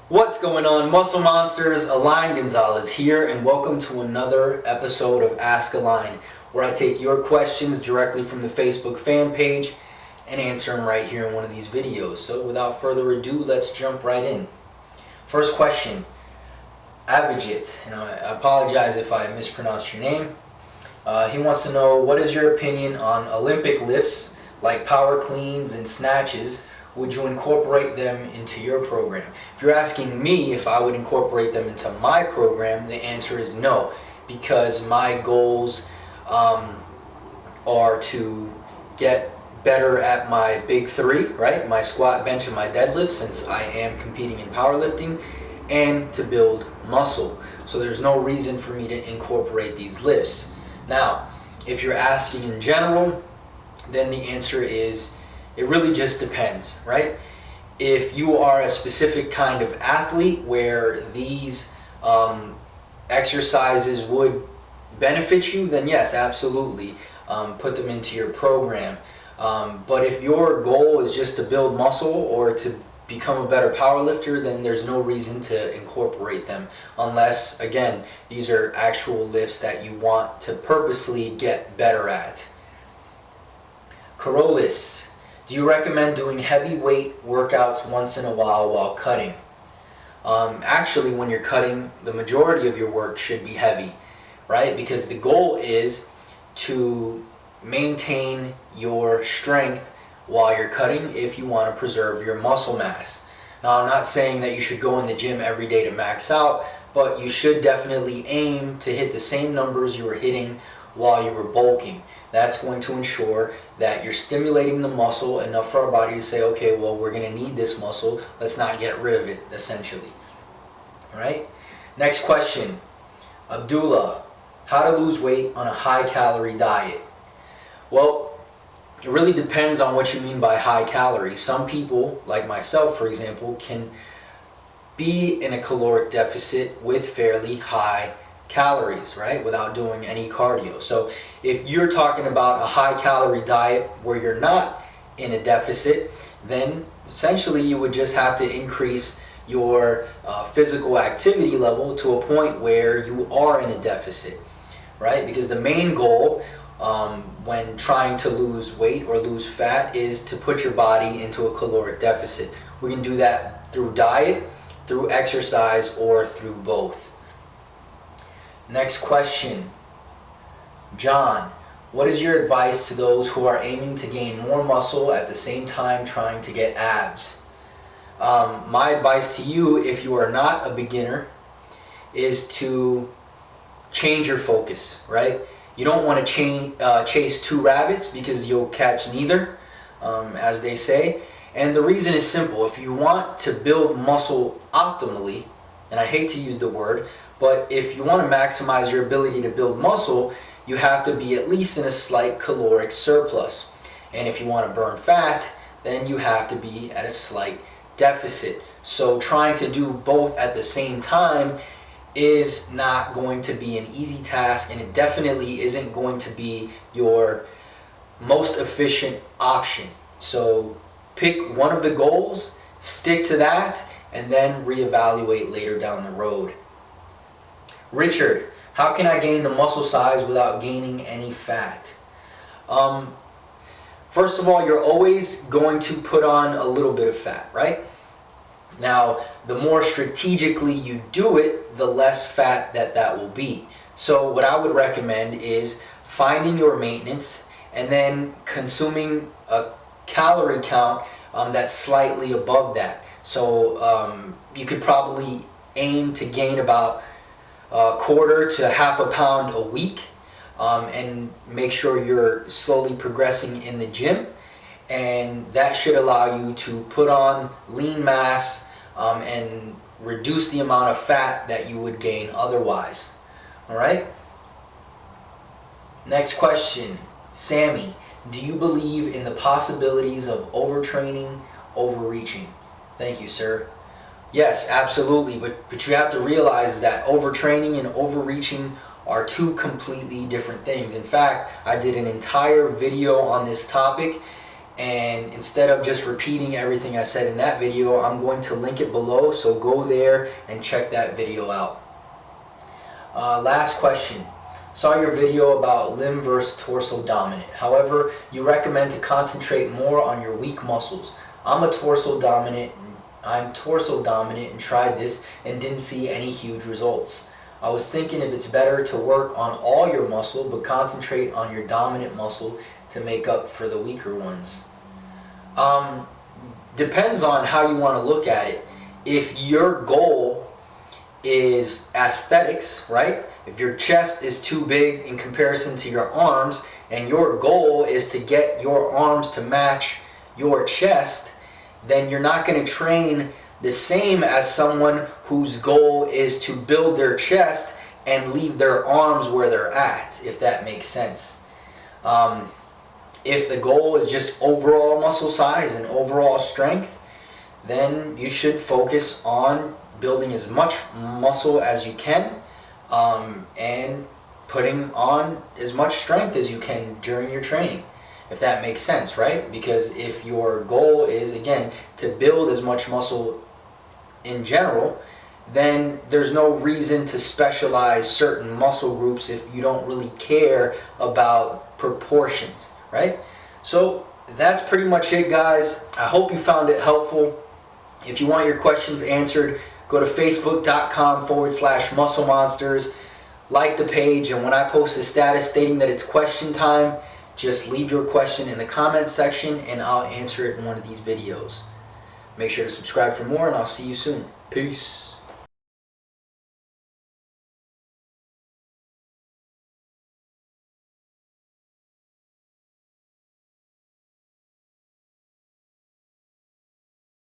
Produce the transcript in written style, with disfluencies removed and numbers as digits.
What's going on, Muscle Monsters? Align Gonzalez here, and welcome to another episode of Ask Align, where I take your questions directly from the Facebook fan page and answer them right here in one of these videos. So without further ado, let's jump right in. First question, Avijit, and I apologize if I mispronounced your name. He wants to know, what is your opinion on Olympic lifts like power cleans and snatches? Would you incorporate them into your program? If you're asking me if I would incorporate them into my program, the answer is no, because my goals are to get better at my big three, right? My squat, bench, and my deadlift, since I am competing in powerlifting, and to build muscle. So there's no reason for me to incorporate these lifts. Now, if you're asking in general, then the answer is it really just depends, right? If you are a specific kind of athlete where these exercises would benefit you, then yes, absolutely, put them into your program. But if your goal is just to build muscle or to become a better powerlifter, then there's no reason to incorporate them, unless, again, these are actual lifts that you want to purposely get better at. Corollis, do you recommend doing heavy weight workouts once in a while cutting? Actually, when you're cutting, the majority of your work should be heavy, right? Because the goal is to maintain your strength while you're cutting if you want to preserve your muscle mass. Now, I'm not saying that you should go in the gym every day to max out, but you should definitely aim to hit the same numbers you were hitting while you were bulking. That's going to ensure that you're stimulating the muscle enough for our body to say, okay, well, we're going to need this muscle. Let's not get rid of it, essentially. All right? Next question. Abdullah, how to lose weight on a high-calorie diet? Well, it really depends on what you mean by high calorie. Some people, like myself, for example, can be in a caloric deficit with fairly high calories, right, without doing any cardio. So if you're talking about a high calorie diet where you're not in a deficit, then essentially you would just have to increase your physical activity level to a point where you are in a deficit, right? Because the main goal when trying to lose weight or lose fat is to put your body into a caloric deficit. We can do that through diet, through exercise, or through both. Next question. John, what is your advice to those who are aiming to gain more muscle at the same time trying to get abs? My advice to you, if you are not a beginner, is to change your focus, right? You don't want to chase two rabbits because you'll catch neither, as they say. And the reason is simple. If you want to build muscle optimally, and I hate to use the word, but if you want to maximize your ability to build muscle, you have to be at least in a slight caloric surplus. And if you want to burn fat, then you have to be at a slight deficit. So trying to do both at the same time is not going to be an easy task, and it definitely isn't going to be your most efficient option. So pick one of the goals, stick to that, and then reevaluate later down the road. Richard, how can I gain the muscle size without gaining any fat? First of all, you're always going to put on a little bit of fat, right? Now, the more strategically you do it, the less fat that will be. So what I would recommend is finding your maintenance and then consuming a calorie count that's slightly above that. So you could probably aim to gain about a quarter to half a pound a week, and make sure you're slowly progressing in the gym, and that should allow you to put on lean mass and reduce the amount of fat that you would gain otherwise. All right? Next question. Sammy, do you believe in the possibilities of overtraining, overreaching? Thank you, sir. Yes, absolutely, but you have to realize that overtraining and overreaching are two completely different things. In fact, I did an entire video on this topic, And instead of just repeating everything I said in that video, I'm going to link it below, so go there and check that video out. Last question. Saw your video about limb versus torso dominant. However, you recommend to concentrate more on your weak muscles. I'm torso dominant and tried this and didn't see any huge results. I was thinking if it's better to work on all your muscle but concentrate on your dominant muscle to make up for the weaker ones. Depends on how you want to look at it. If your goal is aesthetics, right? If your chest is too big in comparison to your arms and your goal is to get your arms to match your chest, then you're not going to train the same as someone whose goal is to build their chest and leave their arms where they're at, if that makes sense. If the goal is just overall muscle size and overall strength, then you should focus on building as much muscle as you can and putting on as much strength as you can during your training, if that makes sense, right? Because if your goal is, again, to build as much muscle in general, then there's no reason to specialize certain muscle groups if you don't really care about proportions, right? So that's pretty much it, guys. I hope you found it helpful. If you want your questions answered, go to facebook.com/muscle monsters, like the page, and when I post a status stating that it's question time, just leave your question in the comment section and I'll answer it in one of these videos. Make sure to subscribe for more, and I'll see you soon. Peace.